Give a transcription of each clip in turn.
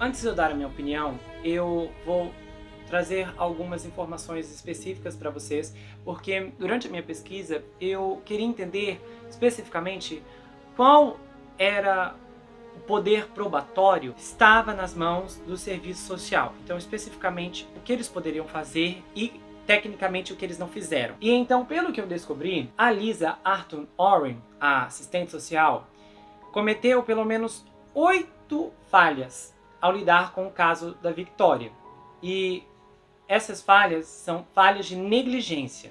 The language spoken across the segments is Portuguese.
Antes de eu dar a minha opinião, eu vou trazer algumas informações específicas para vocês, porque durante a minha pesquisa eu queria entender especificamente qual era o poder probatório que estava nas mãos do serviço social. Então, especificamente, o que eles poderiam fazer e tecnicamente o que eles não fizeram. E então, pelo que eu descobri, a Lisa Arthur Oren, a assistente social, cometeu pelo menos 8 falhas ao lidar com o caso da Victoria. E essas falhas são falhas de negligência.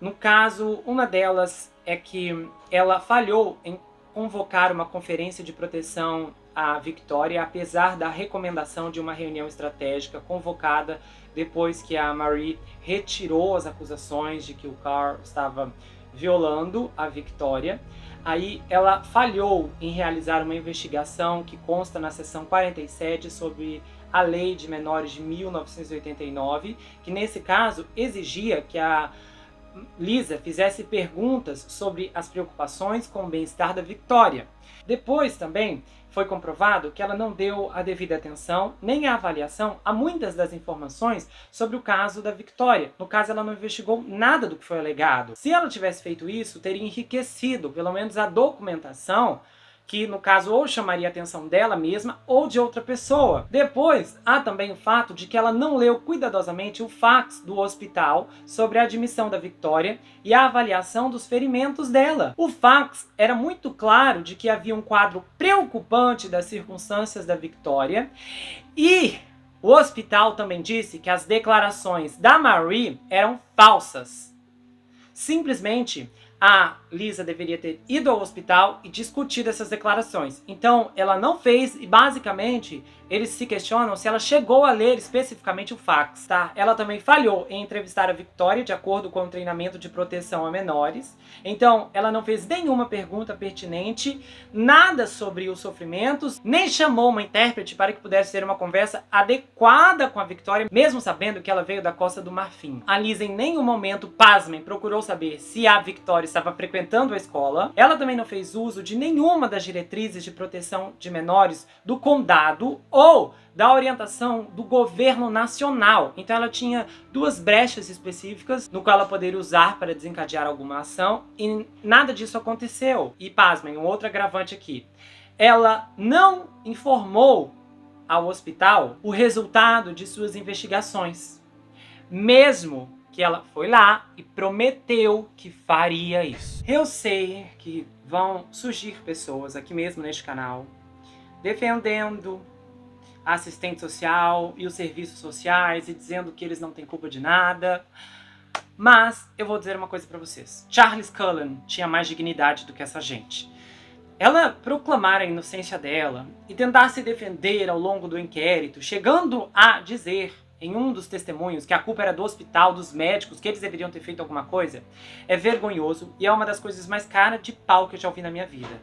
No caso, uma delas é que ela falhou em convocar uma conferência de proteção à Victoria, apesar da recomendação de uma reunião estratégica convocada depois que a Marie retirou as acusações de que o Carl estava violando a Victoria. Aí ela falhou em realizar uma investigação que consta na seção 47 sobre a Lei de Menores de 1989, que nesse caso exigia que a Lisa fizesse perguntas sobre as preocupações com o bem-estar da Victoria. Depois também foi comprovado que ela não deu a devida atenção nem a avaliação a muitas das informações sobre o caso da Victoria. No caso, ela não investigou nada do que foi alegado. Se ela tivesse feito isso, teria enriquecido pelo menos a documentação, que no caso ou chamaria a atenção dela mesma ou de outra pessoa. Depois, há também o fato de que ela não leu cuidadosamente o fax do hospital sobre a admissão da Victoria e a avaliação dos ferimentos dela. O fax era muito claro de que havia um quadro preocupante das circunstâncias da Victoria e o hospital também disse que as declarações da Marie eram falsas. Simplesmente, a Lisa deveria ter ido ao hospital e discutido essas declarações. Então, ela não fez e, basicamente, eles se questionam se ela chegou a ler especificamente o fax, tá? Ela também falhou em entrevistar a Victoria de acordo com o treinamento de proteção a menores. Então, ela não fez nenhuma pergunta pertinente, nada sobre os sofrimentos, nem chamou uma intérprete para que pudesse ter uma conversa adequada com a Victoria, mesmo sabendo que ela veio da Costa do Marfim. A Lisa em nenhum momento, pasmem, procurou saber se a Victoria estava frequentando a escola. Ela também não fez uso de nenhuma das diretrizes de proteção de menores do condado ou da orientação do governo nacional. Então ela tinha 2 brechas específicas no qual ela poderia usar para desencadear alguma ação e nada disso aconteceu. E pasmem, um outro agravante aqui. Ela não informou ao hospital o resultado de suas investigações, mesmo que ela foi lá e prometeu que faria isso. Eu sei que vão surgir pessoas aqui mesmo neste canal defendendo a assistente social e os serviços sociais e dizendo que eles não têm culpa de nada. Mas eu vou dizer uma coisa pra vocês. Charles Cullen tinha mais dignidade do que essa gente. Ela proclamar a inocência dela e tentar se defender ao longo do inquérito, chegando a dizer em um dos testemunhos que a culpa era do hospital, dos médicos, que eles deveriam ter feito alguma coisa, é vergonhoso e é uma das coisas mais caras de pau que eu já ouvi na minha vida.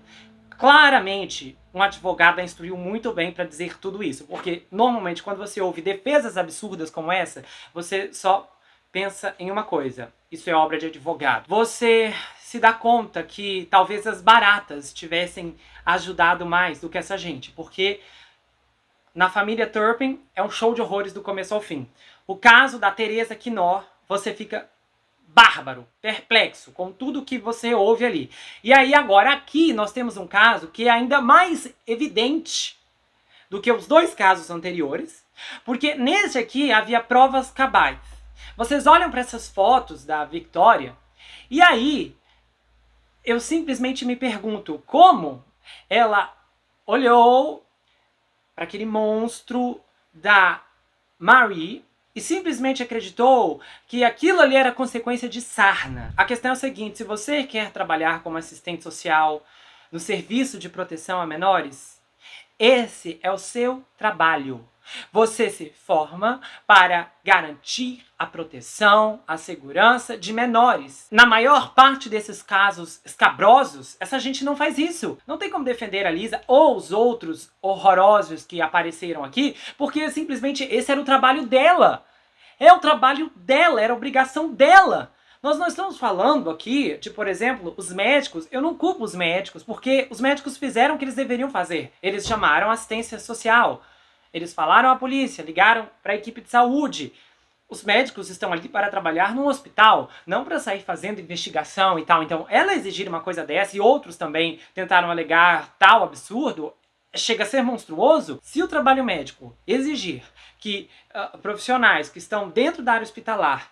Claramente, um advogado a instruiu muito bem para dizer tudo isso, porque normalmente quando você ouve defesas absurdas como essa, você só pensa em uma coisa: isso é obra de advogado. Você se dá conta que talvez as baratas tivessem ajudado mais do que essa gente, porque na família Turpin é um show de horrores do começo ao fim. O caso da Teresa Quinó, você fica bárbaro, perplexo com tudo que você ouve ali. E aí agora aqui nós temos um caso que é ainda mais evidente do que os 2 casos anteriores, porque nesse aqui havia provas cabais. Vocês olham para essas fotos da Victoria e aí eu simplesmente me pergunto como ela olhou para aquele monstro da Marie e simplesmente acreditou que aquilo ali era consequência de sarna. A questão é a seguinte: se você quer trabalhar como assistente social no serviço de proteção a menores, esse é o seu trabalho. Você se forma para garantir a proteção, a segurança de menores. Na maior parte desses casos escabrosos, essa gente não faz isso. Não tem como defender a Lisa ou os outros horrorosos que apareceram aqui, porque simplesmente esse era o trabalho dela. É o trabalho dela, era a obrigação dela. Nós não estamos falando aqui de, por exemplo, os médicos. Eu não culpo os médicos, porque os médicos fizeram o que eles deveriam fazer. Eles chamaram assistência social. Eles falaram à polícia, ligaram para a equipe de saúde. Os médicos estão ali para trabalhar no hospital, não para sair fazendo investigação e tal. Então, ela exigir uma coisa dessa, e outros também tentaram alegar tal absurdo, chega a ser monstruoso. Se o trabalho médico exigir que profissionais que estão dentro da área hospitalar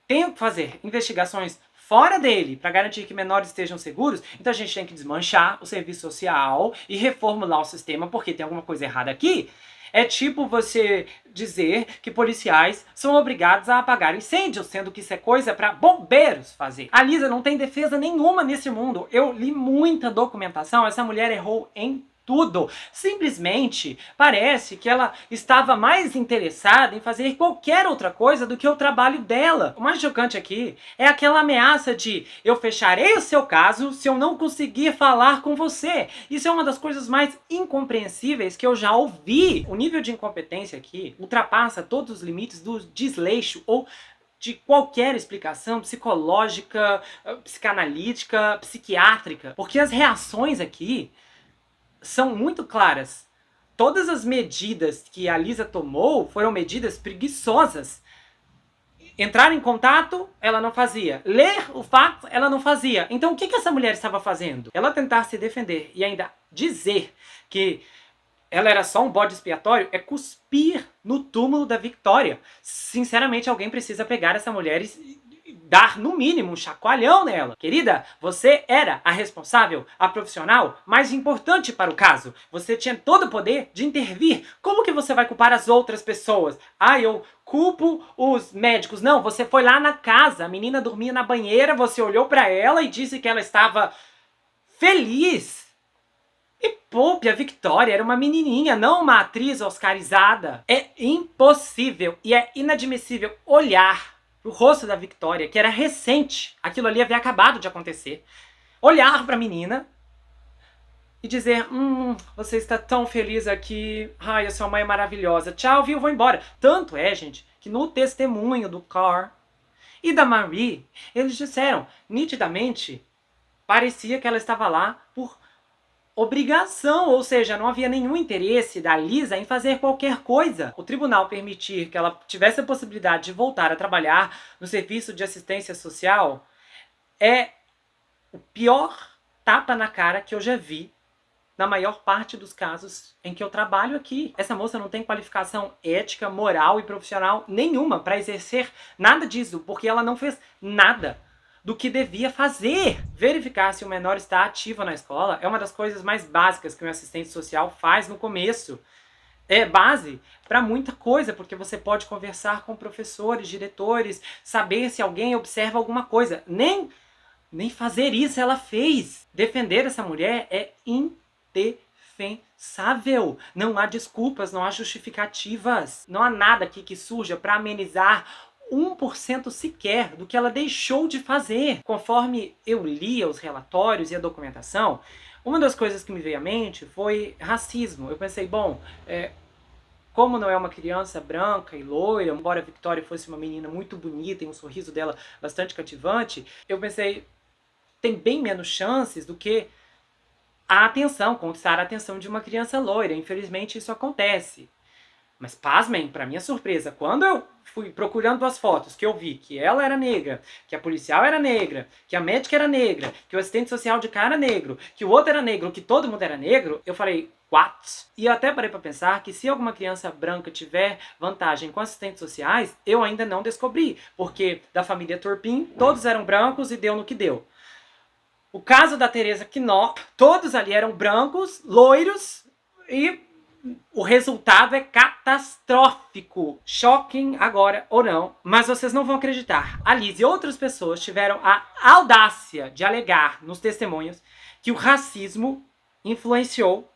tenham que fazer investigações fora dele para garantir que menores estejam seguros, então a gente tem que desmanchar o serviço social e reformular o sistema, porque tem alguma coisa errada aqui. É tipo você dizer que policiais são obrigados a apagar incêndios, sendo que isso é coisa para bombeiros fazer. A Lisa não tem defesa nenhuma nesse mundo. Eu li muita documentação, essa mulher errou em tudo. Simplesmente parece que ela estava mais interessada em fazer qualquer outra coisa do que o trabalho dela. O mais chocante aqui é aquela ameaça de eu fecharei o seu caso se eu não conseguir falar com você. Isso é uma das coisas mais incompreensíveis que eu já ouvi. O nível de incompetência aqui ultrapassa todos os limites do desleixo ou de qualquer explicação psicológica, psicanalítica, psiquiátrica. Porque as reações aqui são muito claras. Todas as medidas que a Lisa tomou foram medidas preguiçosas. Entrar em contato, ela não fazia. Ler o fax, ela não fazia. Então o que essa mulher estava fazendo? Ela tentar se defender e ainda dizer que ela era só um bode expiatório é cuspir no túmulo da Victoria. Sinceramente, alguém precisa pegar essa mulher e dar, no mínimo, um chacoalhão nela. Querida, você era a responsável, a profissional mais importante para o caso. Você tinha todo o poder de intervir. Como que você vai culpar as outras pessoas? Ah, eu culpo os médicos. Não, você foi lá na casa, a menina dormia na banheira, você olhou para ela e disse que ela estava feliz. E poupe, a Victoria era uma menininha, não uma atriz oscarizada. É impossível e é inadmissível olhar o rosto da Victoria, que era recente, aquilo ali havia acabado de acontecer, olhar para a menina e dizer, você está tão feliz aqui, ai, a sua mãe é maravilhosa, tchau, viu, vou embora. Tanto é, gente, que no testemunho do Carl e da Marie, eles disseram, nitidamente, parecia que ela estava lá por obrigação, ou seja, não havia nenhum interesse da Lisa em fazer qualquer coisa. O tribunal permitir que ela tivesse a possibilidade de voltar a trabalhar no serviço de assistência social é o pior tapa na cara que eu já vi na maior parte dos casos em que eu trabalho aqui. Essa moça não tem qualificação ética, moral e profissional nenhuma para exercer nada disso, porque ela não fez nada do que devia fazer. Verificar se o menor está ativo na escola é uma das coisas mais básicas que um assistente social faz no começo. É base para muita coisa, porque você pode conversar com professores, diretores, saber se alguém observa alguma coisa. Nem fazer isso ela fez. Defender essa mulher é indefensável. Não há desculpas, não há justificativas. Não há nada aqui que surja para amenizar 1% sequer do que ela deixou de fazer. Conforme eu lia os relatórios e a documentação, uma das coisas que me veio à mente foi racismo. Eu pensei, bom, como não é uma criança branca e loira, embora a Victoria fosse uma menina muito bonita e um sorriso dela bastante cativante, eu pensei, tem bem menos chances do que a atenção, conquistar a atenção de uma criança loira. Infelizmente isso acontece. Mas pasmem, para minha surpresa, quando eu fui procurando as fotos, que eu vi que ela era negra, que a policial era negra, que a médica era negra, que o assistente social de cá era negro, que o outro era negro, que todo mundo era negro, eu falei, what? E eu até parei para pensar que se alguma criança branca tiver vantagem com assistentes sociais, eu ainda não descobri, porque da família Turpin, todos eram brancos e deu no que deu. O caso da Teresa Quinó, todos ali eram brancos, loiros e o resultado é catastrófico. Choquem agora ou não, mas vocês não vão acreditar. A Liz e outras pessoas tiveram a audácia de alegar nos testemunhos que o racismo influenciou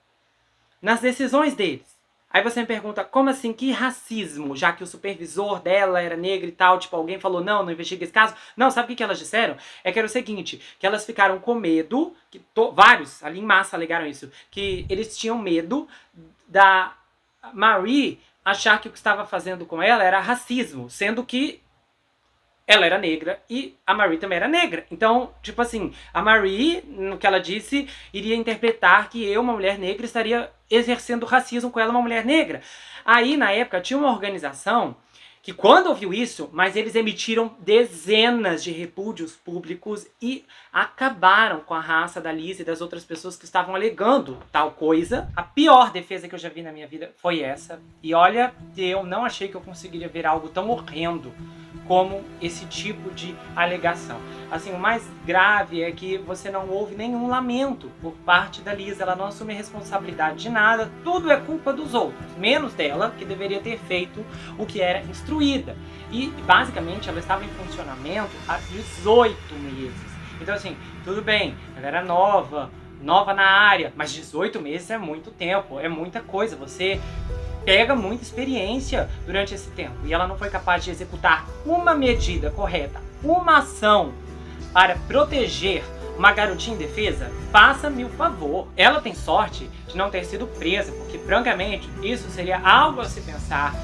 nas decisões deles. Aí você me pergunta, como assim, que racismo? Já que o supervisor dela era negro e tal, tipo, alguém falou, não investiga esse caso. Não, sabe o que elas disseram? É que era o seguinte, que elas ficaram com medo, que vários ali em massa alegaram isso, que eles tinham medo da Marie achar que o que estava fazendo com ela era racismo, sendo que ela era negra e a Marie também era negra. Então, tipo assim, a Marie, no que ela disse, iria interpretar que eu, uma mulher negra, estaria exercendo racismo com ela, uma mulher negra. Aí, na época, tinha uma organização que quando ouviu isso, mas eles emitiram dezenas de repúdios públicos e acabaram com a raça da Liz e das outras pessoas que estavam alegando tal coisa. A pior defesa que eu já vi na minha vida foi essa. E olha, eu não achei que eu conseguiria ver algo tão horrendo como esse tipo de alegação. Assim, o mais grave é que você não ouve nenhum lamento por parte da Liz. Ela não assume responsabilidade de nada, tudo é culpa dos outros, menos dela, que deveria ter feito o que era instruída. E, basicamente, ela estava em funcionamento há 18 meses. Então, assim, tudo bem, ela era nova na área, mas 18 meses é muito tempo, é muita coisa. Você pega muita experiência durante esse tempo e ela não foi capaz de executar uma medida correta, uma ação para proteger uma garotinha indefesa. Faça-me o favor. Ela tem sorte de não ter sido presa, porque francamente isso seria algo a se pensar.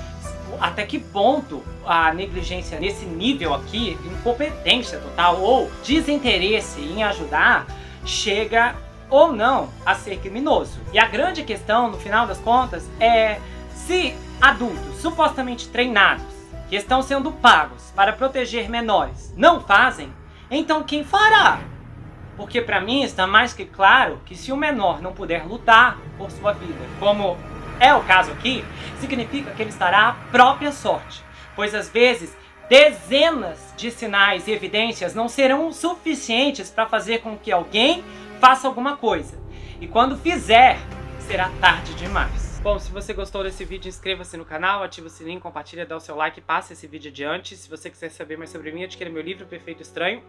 Até que ponto a negligência nesse nível aqui, incompetência total ou desinteresse em ajudar, chega ou não a ser criminoso. E a grande questão, no final das contas, é se adultos supostamente treinados, que estão sendo pagos para proteger menores, não fazem, então quem fará? Porque para mim está mais que claro que se o menor não puder lutar por sua vida, como é o caso aqui, significa que ele estará à própria sorte, pois às vezes dezenas de sinais e evidências não serão suficientes para fazer com que alguém faça alguma coisa. E quando fizer, será tarde demais. Bom, se você gostou desse vídeo, inscreva-se no canal, ativa o sininho, compartilha, dá o seu like e passe esse vídeo adiante. Se você quiser saber mais sobre mim, adquira meu livro Perfeito Estranho.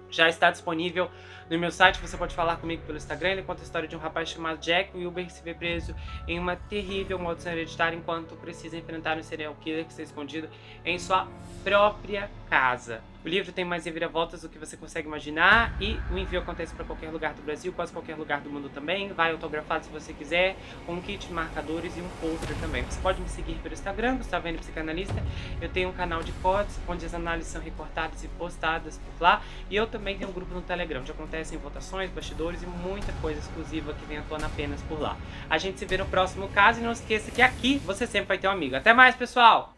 Já está disponível no meu site, você pode falar comigo pelo Instagram. Ele conta a história de um rapaz chamado Jack Wilber que se vê preso em uma terrível maldição hereditária enquanto precisa enfrentar um serial killer que está escondido em sua própria casa. O livro tem mais reviravoltas do que você consegue imaginar e o envio acontece para qualquer lugar do Brasil, quase qualquer lugar do mundo também. Vai autografado se você quiser, com um kit de marcadores e um folder também. Você pode me seguir pelo Instagram, Gustavo N Psicanalista. Eu tenho um canal de cortes, onde as análises são recortadas e postadas por lá. E eu também tenho um grupo no Telegram, onde acontecem votações, bastidores e muita coisa exclusiva que vem à tona apenas por lá. A gente se vê no próximo caso e não esqueça que aqui você sempre vai ter um amigo. Até mais, pessoal!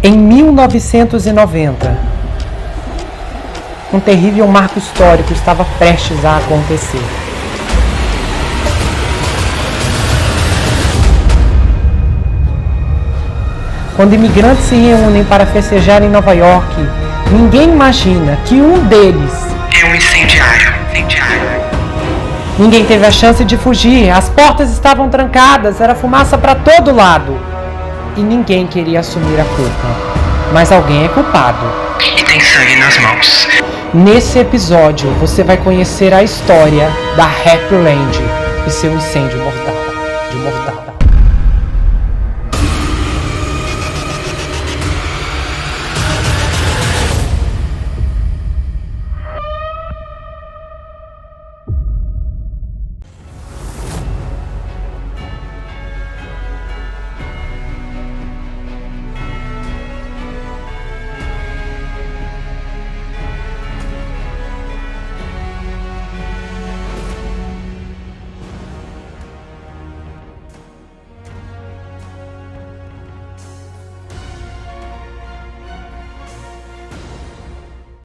Em 1990, um terrível marco histórico estava prestes a acontecer. Quando imigrantes se reúnem para festejar em Nova York, ninguém imagina que um deles é um incendiário. Ninguém teve a chance de fugir, as portas estavam trancadas, era fumaça para todo lado. E ninguém queria assumir a culpa. Mas alguém é culpado. E tem sangue nas mãos. Nesse episódio, você vai conhecer a história da Happy Land e seu incêndio mortal.